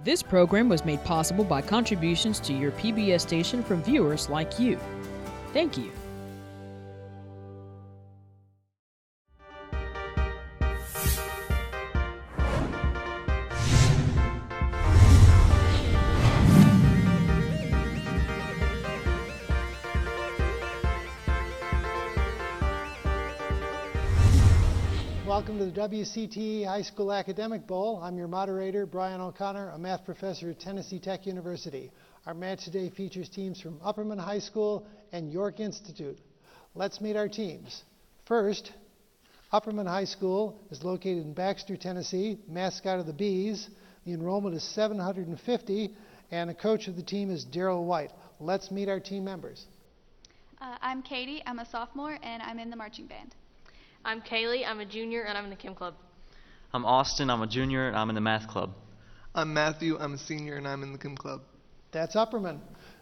This program was made possible by contributions to your PBS station from viewers like you. Thank you. Welcome to the WCTE High School Academic Bowl. I'm your moderator, Brian O'Connor, a math professor at Tennessee Tech University. Our match today features teams from Upperman High School and York Institute. Let's meet our teams. First, Upperman High School is located in Baxter, Tennessee, mascot of the Bees. The enrollment is 750, and the coach of the team is Daryl White. Let's meet our team members. I'm Katie, I'm a sophomore, and I'm in the marching band. I'm Kaylee, I'm a junior, and I'm in the Chem Club. I'm Austin, I'm a junior, and I'm in the Math Club. I'm Matthew, I'm a senior, and I'm in the Chem Club. That's Upperman.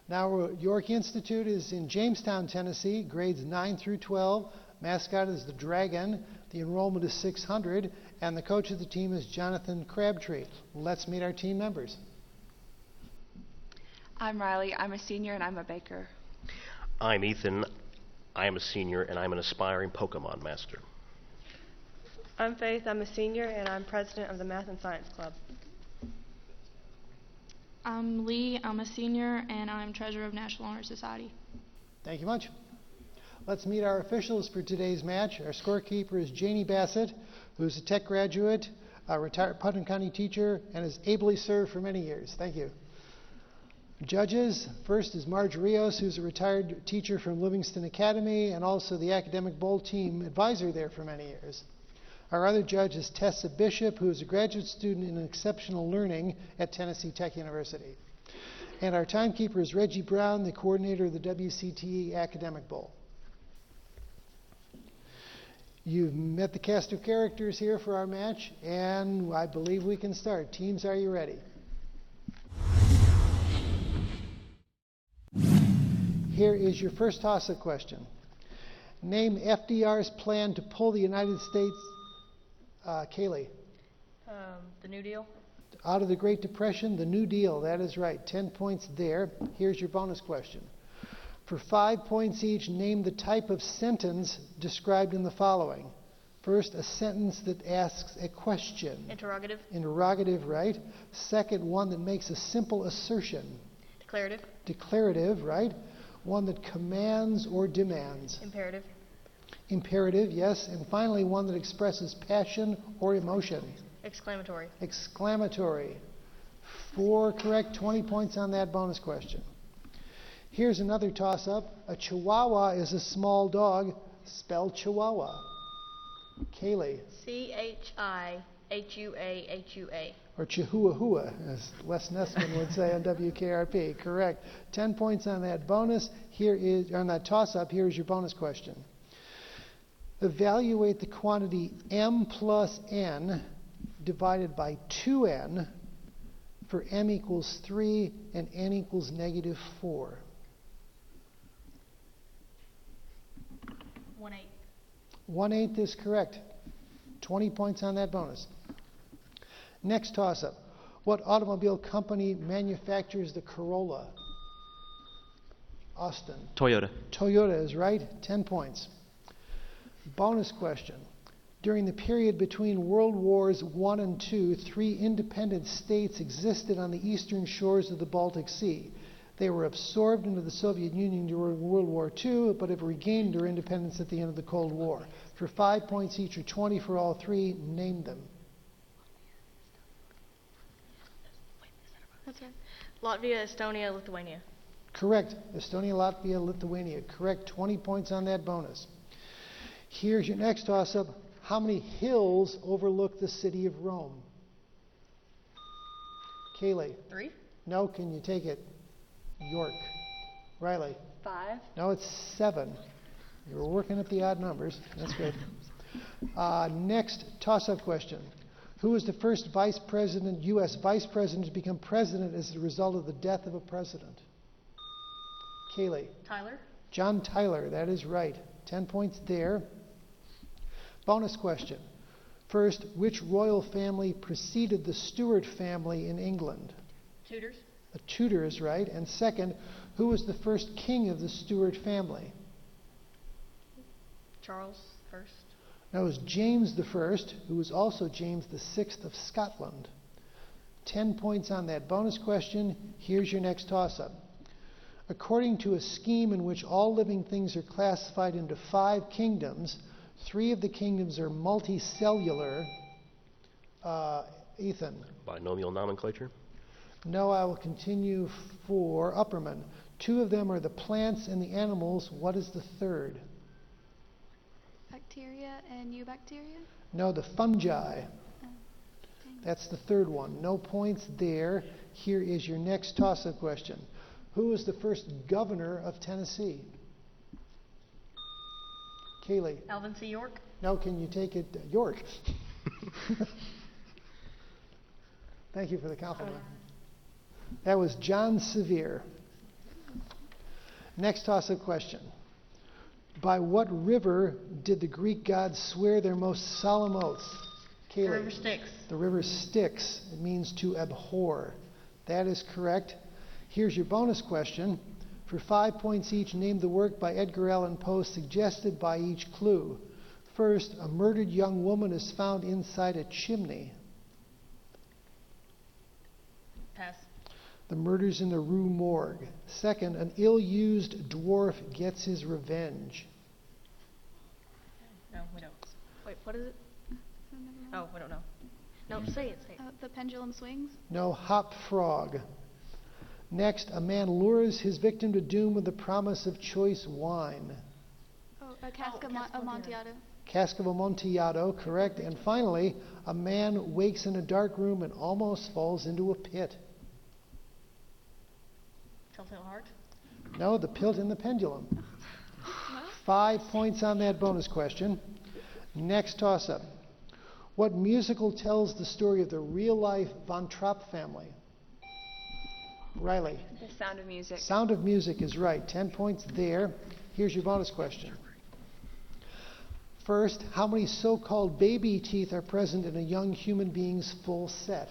Now, York Institute is in Jamestown, Tennessee, grades 9 through 12. Mascot is the Dragon. The enrollment is 600, and the coach of the team is Jonathan Crabtree. Let's meet our team members. I'm Riley, I'm a senior, and I'm a baker. I'm Ethan, I am a senior, and I'm an aspiring Pokemon master. I'm Faith, I'm a senior, and I'm president of the Math and Science Club. I'm Lee, I'm a senior, and I'm treasurer of National Honor Society. Thank you much. Let's meet our officials for today's match. Our scorekeeper is Janie Bassett, who's a Tech graduate, a retired Putnam County teacher, and has ably served for many years. Thank you. Judges, first is Marge Rios, who's a retired teacher from Livingston Academy and also the Academic Bowl team advisor there for many years. Our other judge is Tessa Bishop, who is a graduate student in exceptional learning at Tennessee Tech University. And our timekeeper is Reggie Brown, the coordinator of the WCTE Academic Bowl. You've met the cast of characters here for our match, and I believe we can start. Teams, are you ready? Here is your first toss-up question. Name FDR's plan to pull the United States, Kaylee. The New Deal. Out of the Great Depression, the New Deal, that is right. 10 points there. Here's your bonus question. For 5 points each, name the type of sentence described in the following. First, a sentence that asks a question. Interrogative. Interrogative, right. Second, one that makes a simple assertion. Declarative. Declarative, right. One that commands or demands. Imperative. Imperative, yes. And finally, one that expresses passion or emotion. Exclamatory. Exclamatory. 4 correct, 20 points on that bonus question. Here's another toss-up. A Chihuahua is a small dog. Spell Chihuahua. Kaylee. Chihuahua. Or Chihuahua, as Les Nessman would say on WKRP. Correct. 10 points on that bonus. Here is, on that toss-up, here is your bonus question. Evaluate the quantity m plus n divided by 2n for m equals 3 and n equals negative 4. 1/8. 1/8 is correct. 20 points on that bonus. Next toss-up. What automobile company manufactures the Corolla? Austin. Toyota. Toyota is right. 10 points. Bonus question. During the period between World Wars I and II, 3 independent states existed on the eastern shores of the Baltic Sea. They were absorbed into the Soviet Union during World War II, but have regained their independence at the end of the Cold War. For 5 points each or 20 for all 3, name them. That's right. Latvia, Estonia, Lithuania. Correct. Estonia, Latvia, Lithuania. Correct. 20 points on that bonus. Here's your next toss-up. How many hills overlook the city of Rome? Kaylee. 3. No, can you take it? York. Riley. 5. No, it's 7. You were working at the odd numbers. That's good. Next toss-up question. Who was the first vice president, U.S. vice president, to become president as a result of the death of a president? Kaylee. Tyler. John Tyler, that is right. 10 points there. Bonus question. First, which royal family preceded the Stuart family in England? Tudors. The Tudor is right. And second, who was the first king of the Stuart family? Charles first. Now it was James the First, who was also James the Sixth of Scotland. 10 points on that bonus question. Here's your next toss-up. According to a scheme in which all living things are classified into 5 kingdoms, 3 of the kingdoms are multicellular. Ethan. Binomial nomenclature. No, I will continue for Upperman. 2 of them are the plants and the animals. What is the third? Bacteria and eubacteria? No, the fungi. That's the third one. No points there. Here is your next toss-up question. Who was the first governor of Tennessee? Kaylee. Alvin C. York. No, can you take it? York. Thank you for the compliment. That was John Sevier. Next toss-up question. By what river did the Greek gods swear their most solemn oaths? Kaylee. The river Styx. The river Styx. It means to abhor. That is correct. Here's your bonus question. For 5 points each, name the work by Edgar Allan Poe suggested by each clue. First, a murdered young woman is found inside a chimney. Pass. The murder's in the Rue Morgue. Second, an ill-used dwarf gets his revenge. No, we don't. Wait, what is it? Oh, we don't know. No, say it. The pendulum swings? No, hop frog. Next, a man lures his victim to doom with the promise of choice wine. Oh, a cask of Amontillado. Cask of Amontillado, correct. And finally, a man wakes in a dark room and almost falls into a pit. Telltale Heart. No, the pilt and the pendulum. 5 points on that bonus question. Next toss-up. What musical tells the story of the real-life Von Trapp family? Riley. The Sound of Music. Sound of Music is right. 10 points there. Here's your bonus question. First, how many so-called baby teeth are present in a young human being's full set?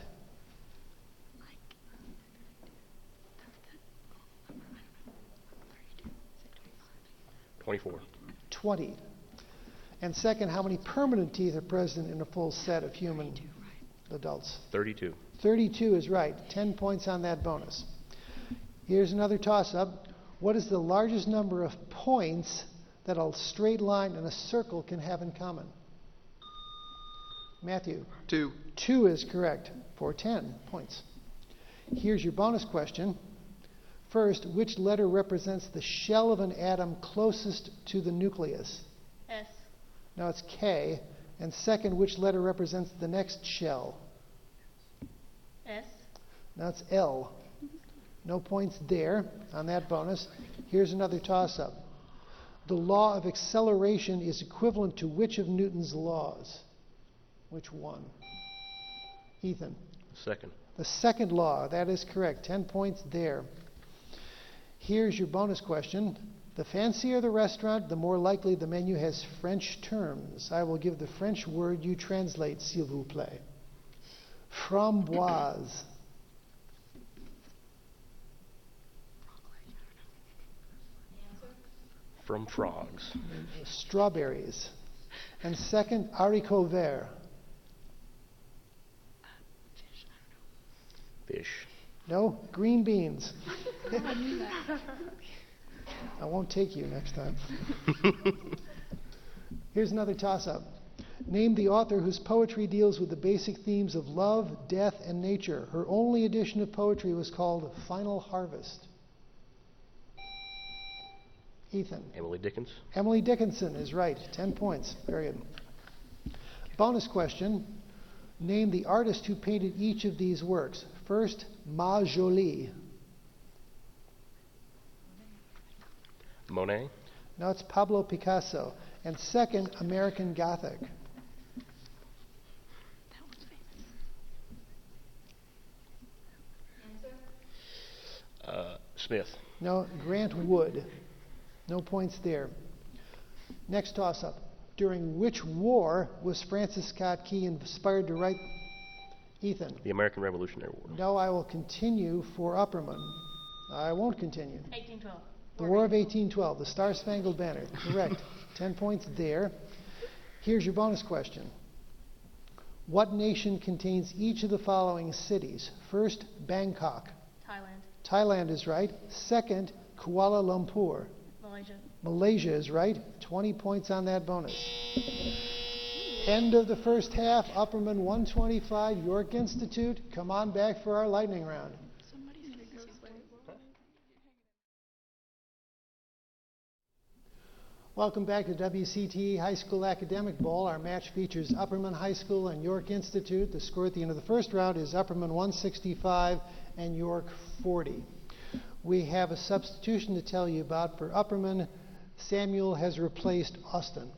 24. 20. And second, how many permanent teeth are present in a full set of human adults? 32. 32 is right. 10 points on that bonus. Here's another toss-up. What is the largest number of points that a straight line and a circle can have in common? Matthew. 2. 2 is correct for 10 points. Here's your bonus question. First, which letter represents the shell of an atom closest to the nucleus? S. No, it's K. And second, which letter represents the next shell? S. Now it's L. No points there on that bonus. Here's another toss-up. The law of acceleration is equivalent to which of Newton's laws? Which one? Ethan. Second. The second law. That is correct. 10 points there. Here's your bonus question. The fancier the restaurant, the more likely the menu has French terms. I will give the French word. You translate, s'il vous plaît. Framboise. From frogs. Strawberries. And second, haricot vert. Fish. No, green beans. I won't take you next time. Here's another toss-up. Name the author whose poetry deals with the basic themes of love, death, and nature. Her only edition of poetry was called Final Harvest. Ethan. Emily Dickens. Emily Dickinson is right. 10 points. Very good. Bonus question. Name the artist who painted each of these works. First, Ma Jolie. Monet. No, it's Pablo Picasso. And second, American Gothic. Smith. No, Grant Wood. No points there. Next toss-up. During which war was Francis Scott Key inspired to write Ethan. The American Revolutionary War. No, I will continue for Upperman. I won't continue. 1812. The War of 1812, the Star-Spangled Banner. Correct. 10 points there. Here's your bonus question. What nation contains each of the following cities? First, Bangkok. Thailand. Thailand is right. Second, Kuala Lumpur. Malaysia. Malaysia is right. 20 points on that bonus. End of the first half. Upperman 125, York Institute. Come on back for our lightning round. Welcome back to WCTE High School Academic Bowl. Our match features Upperman High School and York Institute. The score at the end of the first round is Upperman 165 and York 40. We have a substitution to tell you about. For Upperman, Samuel has replaced Austin.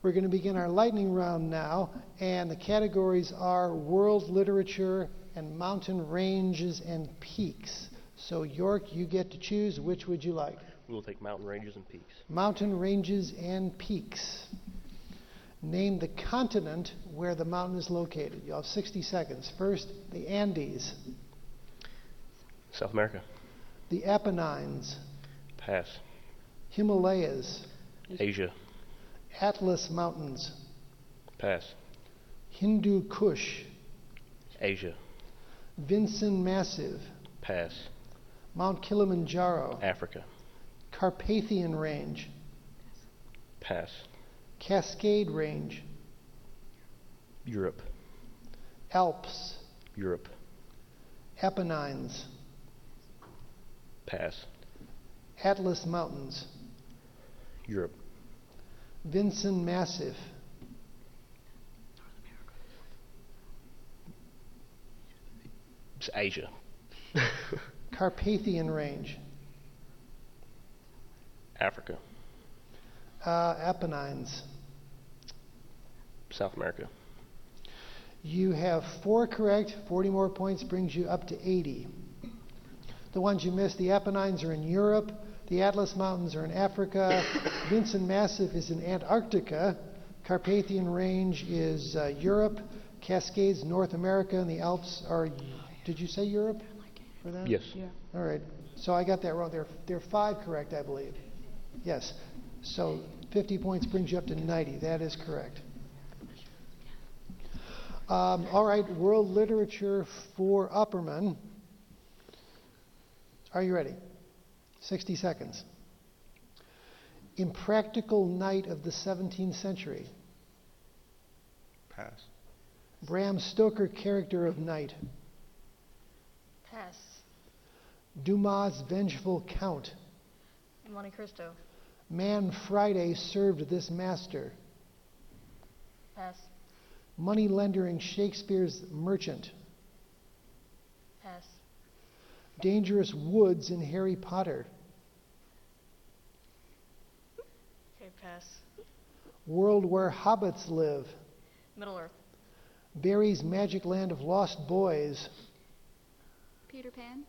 We're going to begin our lightning round now, and the categories are world literature and mountain ranges and peaks. So York, you get to choose. Which would you like? We will take mountain ranges and peaks. Mountain ranges and peaks. Name the continent where the mountain is located. You'll have 60 seconds. First, the Andes. South America. The Apennines. Pass. Himalayas. Asia. Atlas Mountains. Pass. Hindu Kush. Asia. Vinson Massif. Pass. Mount Kilimanjaro. Africa. Carpathian Range. Pass. Cascade Range. Europe. Alps. Europe. Apennines. Pass. Atlas Mountains. Europe. Vinson Massif. It's Asia. Carpathian Range. Africa. Apennines. South America. You have 4 correct. 40 more points brings you up to 80. The ones you missed, the Apennines are in Europe. The Atlas Mountains are in Africa. Vinson Massif is in Antarctica. Carpathian Range is Europe. Cascades, North America. And the Alps are, did you say Europe for that? Yes. Yeah. All right. So I got that wrong. There are 5 correct, I believe. Yes. So 50 points brings you up to 90. That is correct. All right. World literature for Upperman. Are you ready? 60 seconds. Impractical knight of the 17th century. Pass. Bram Stoker character of knight. Pass. Dumas' vengeful count. Monte Cristo. Man Friday served this master. Pass. Moneylender in Shakespeare's Merchant. Pass. Dangerous woods in Harry Potter. Okay, pass. World where hobbits live. Middle Earth. Barry's magic land of lost boys. Peter Pan.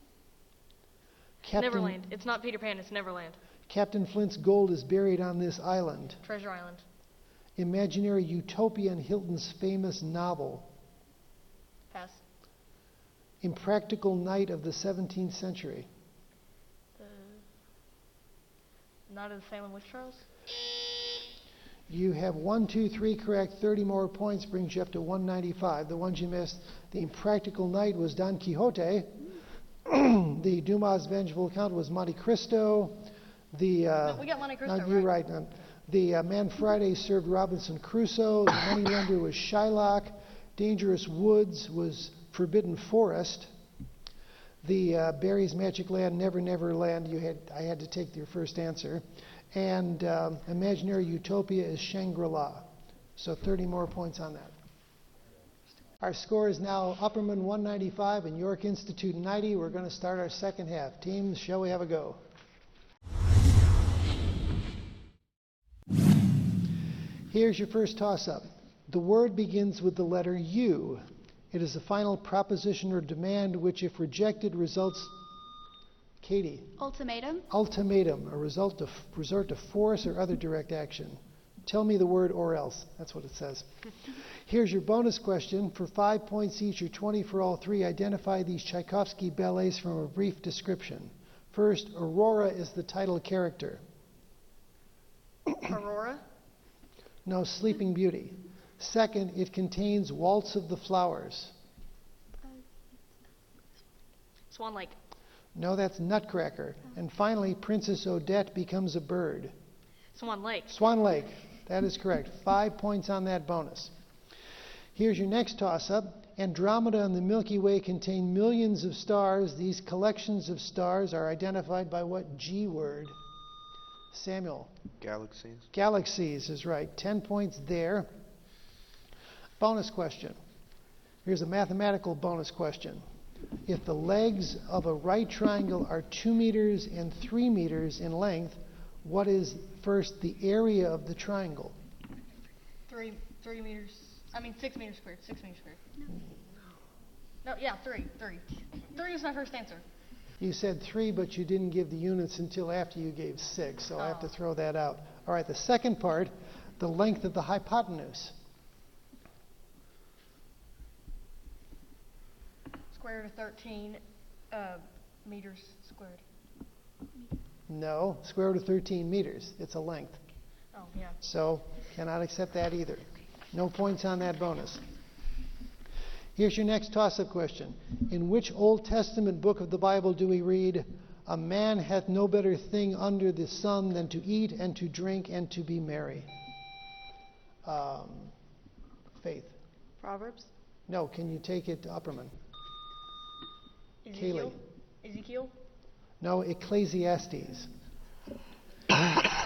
Neverland. It's not Peter Pan, it's Neverland. Captain Flint's gold is buried on this island. Treasure Island. Imaginary utopia in Hilton's famous novel. Pass. Impractical knight of the 17th century. The Night of the Salem Witch Trials. You have 1, 2, 3 correct. 30 more points brings you up to 195. The ones you missed, the impractical knight was Don Quixote. The Dumas' vengeful count was Monte Cristo. No, we got Monte Cristo, no, you're right? right. The Man Friday served Robinson Crusoe. The Moneylender was Shylock. Dangerous Woods was Forbidden Forest. The Barry's Magic Land, Never Never Land. I had to take your first answer. And Imaginary Utopia is Shangri-La. So 30 more points on that. Our score is now Upperman 195 and York Institute 90. We're going to start our second half. Teams, shall we have a go? Here's your first toss-up. The word begins with the letter U. It is a final proposition or demand which, if rejected, results... Katie. Ultimatum. Ultimatum, a resort to force or other direct action. Tell me the word or else. That's what it says. Here's your bonus question. For 5 points each or 20 for all three, identify these Tchaikovsky ballets from a brief description. First, Aurora is the title character. Aurora. No, Sleeping Beauty. Second, it contains Waltz of the Flowers. Swan Lake. No, that's Nutcracker. And finally, Princess Odette becomes a bird. Swan Lake. Swan Lake. That is correct. 5 points on that bonus. Here's your next toss-up. Andromeda and the Milky Way contain millions of stars. These collections of stars are identified by what G word? Samuel. Galaxies. Galaxies is right. 10 points there. Bonus question. Here's a mathematical bonus question. If the legs of a right triangle are 2 meters and 3 meters in length, what is first the area of the triangle? 3 meters. 6 meters squared. 6 meters squared. No, yeah, 3. 3 was my first answer. You said 3, but you didn't give the units until after you gave 6, so I have to throw that out. All right, the second part, the length of the hypotenuse. Square root of 13 meters squared. No, square root of 13 meters. It's a length. Oh, yeah. So, cannot accept that either. No points on that bonus. Here's your next toss-up question. In which Old Testament book of the Bible do we read, "A man hath no better thing under the sun than to eat and to drink and to be merry"? Faith. Proverbs? No, can you take it to Upperman? Kaylee. Ezekiel? No, Ecclesiastes.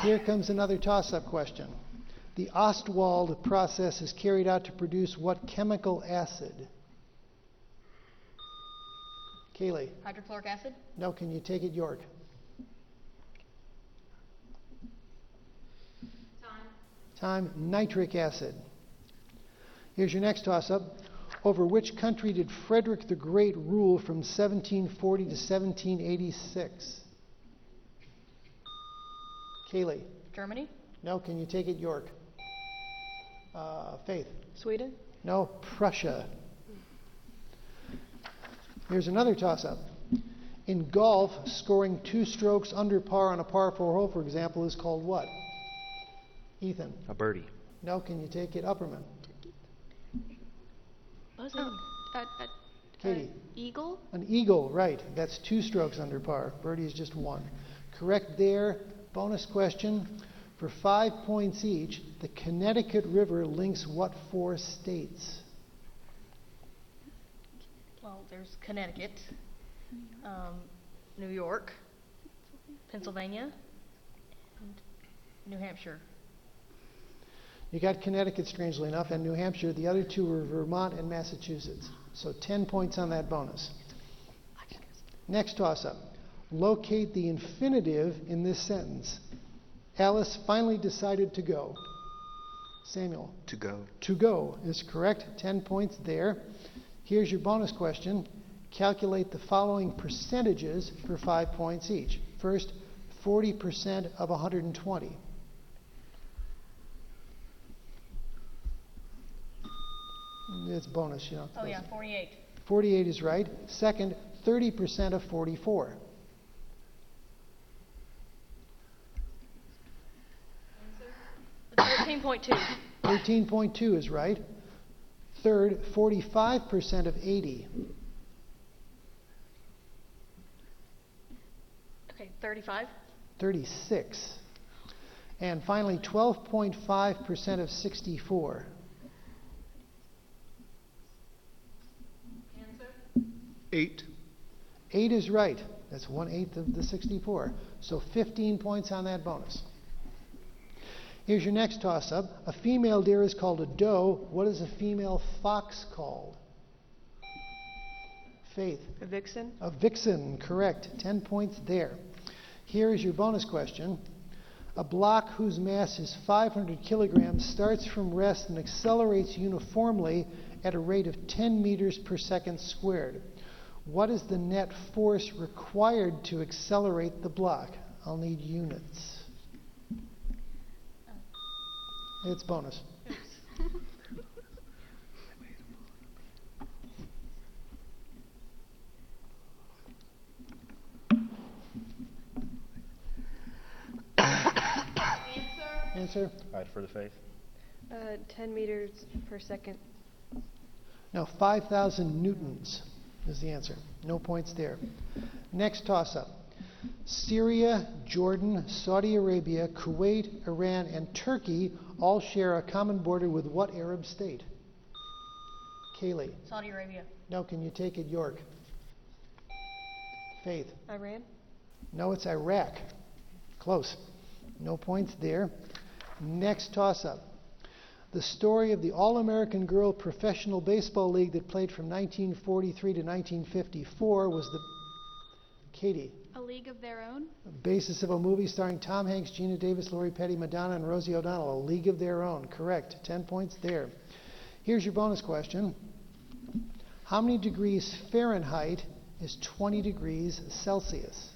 Here comes another toss-up question. The Ostwald process is carried out to produce what chemical acid? Kaylee. Hydrochloric acid? No, can you take it, York? Time. Nitric acid. Here's your next toss-up. Over which country did Frederick the Great rule from 1740 to 1786? Kaylee. Germany? No, can you take it, York? Faith. Sweden? No, Prussia. Here's another toss-up. In golf, scoring 2 strokes under par on a par 4 hole, for example, is called what? Ethan. A birdie. No, can you take it, Upperman? Katie. Eagle? An eagle, right. That's 2 strokes under par. Birdie is just 1. Correct there. Bonus question. For 5 points each, the Connecticut River links what 4 states? Well, there's Connecticut, New York, Pennsylvania, and New Hampshire. You got Connecticut, strangely enough, and New Hampshire. The other 2 were Vermont and Massachusetts. So 10 points on that bonus. Next toss-up. Locate the infinitive in this sentence. Alice finally decided to go. Samuel. To go. To go is correct. 10 points there. Here's your bonus question. Calculate the following percentages for 5 points each. First, 40% of 120. It's bonus, you know. Oh, yeah, 48. 48 is right. Second, 30% of 44. 13.2. 13.2 is right. Third, 45% of 80. Okay, 35. 36. And finally, 12.5% of 64. 8. 8 is right. That's 1/8 of the 64. So 15 points on that bonus. Here's your next toss-up. A female deer is called a doe. What is a female fox called? Faith. A vixen? A vixen, correct. 10 points there. Here is your bonus question. A block whose mass is 500 kilograms starts from rest and accelerates uniformly at a rate of 10 meters per second squared. What is the net force required to accelerate the block? I'll need units. It's bonus. Answer? All right, for the faith. 10 meters per second. No, 5,000 newtons is the answer. No points there. Next toss-up. Syria, Jordan, Saudi Arabia, Kuwait, Iran, and Turkey all share a common border with what Arab state? Kaylee. Saudi Arabia. No, can you take it, York? Faith. Iran? No, it's Iraq. Close. No points there. Next toss-up. The story of the All-American Girl Professional Baseball League that played from 1943 to 1954 was the... Katie. A League of Their Own? Basis of a movie starring Tom Hanks, Gina Davis, Lori Petty, Madonna, and Rosie O'Donnell. A League of Their Own. Correct. 10 points there. Here's your bonus question. How many degrees Fahrenheit is 20 degrees Celsius?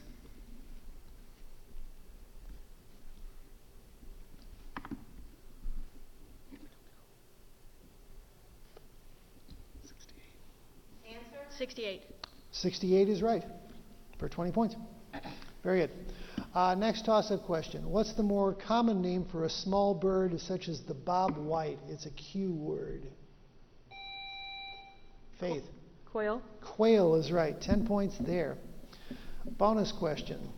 Answer? 68. 68 is right for 20 points. Very good. Next toss-up question. What's the more common name for a small bird such as the bob white? It's a Q word. Faith. Quail? Quail is right. 10 points there. Bonus question.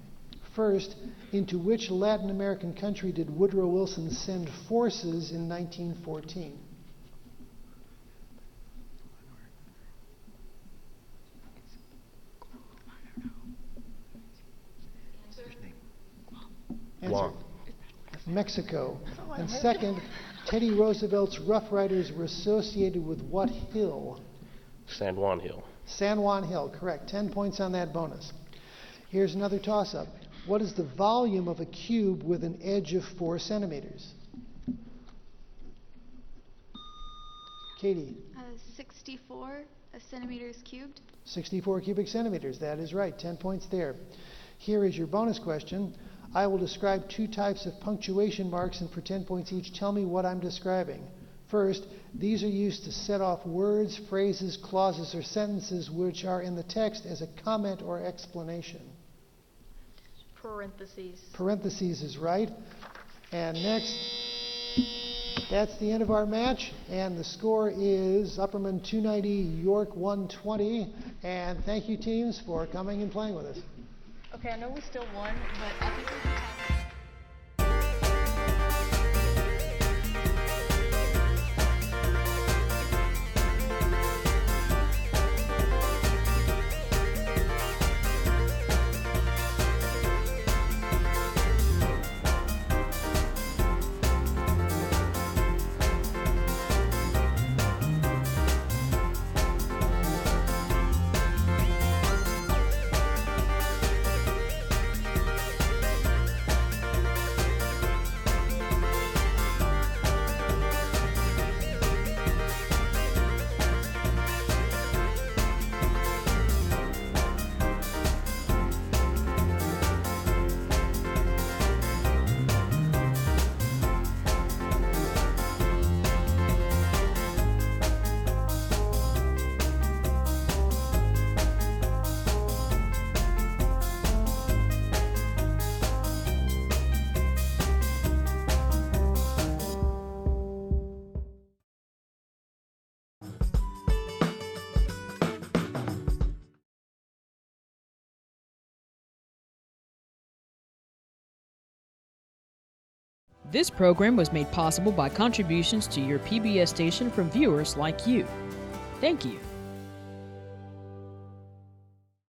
First, into which Latin American country did Woodrow Wilson send forces in 1914? Answer. Mexico. And second, Teddy Roosevelt's Rough Riders were associated with what hill? San Juan Hill. San Juan Hill, correct. 10 points on that bonus. Here's another toss-up. What is the volume of a cube with an edge of 4 centimeters? Katie. 64 centimeters cubed. 64 cubic centimeters. That is right. 10 points there. Here is your bonus question. I will describe 2 types of punctuation marks, and for 10 points each, tell me what I'm describing. First, these are used to set off words, phrases, clauses, or sentences which are in the text as a comment or explanation. Parentheses. Parentheses is right. And next, that's the end of our match. And the score is Upperman 290, York 120. And thank you, teams, for coming and playing with us. Okay, I know we still won, but I think we can talk. This program was made possible by contributions to your PBS station from viewers like you. Thank you.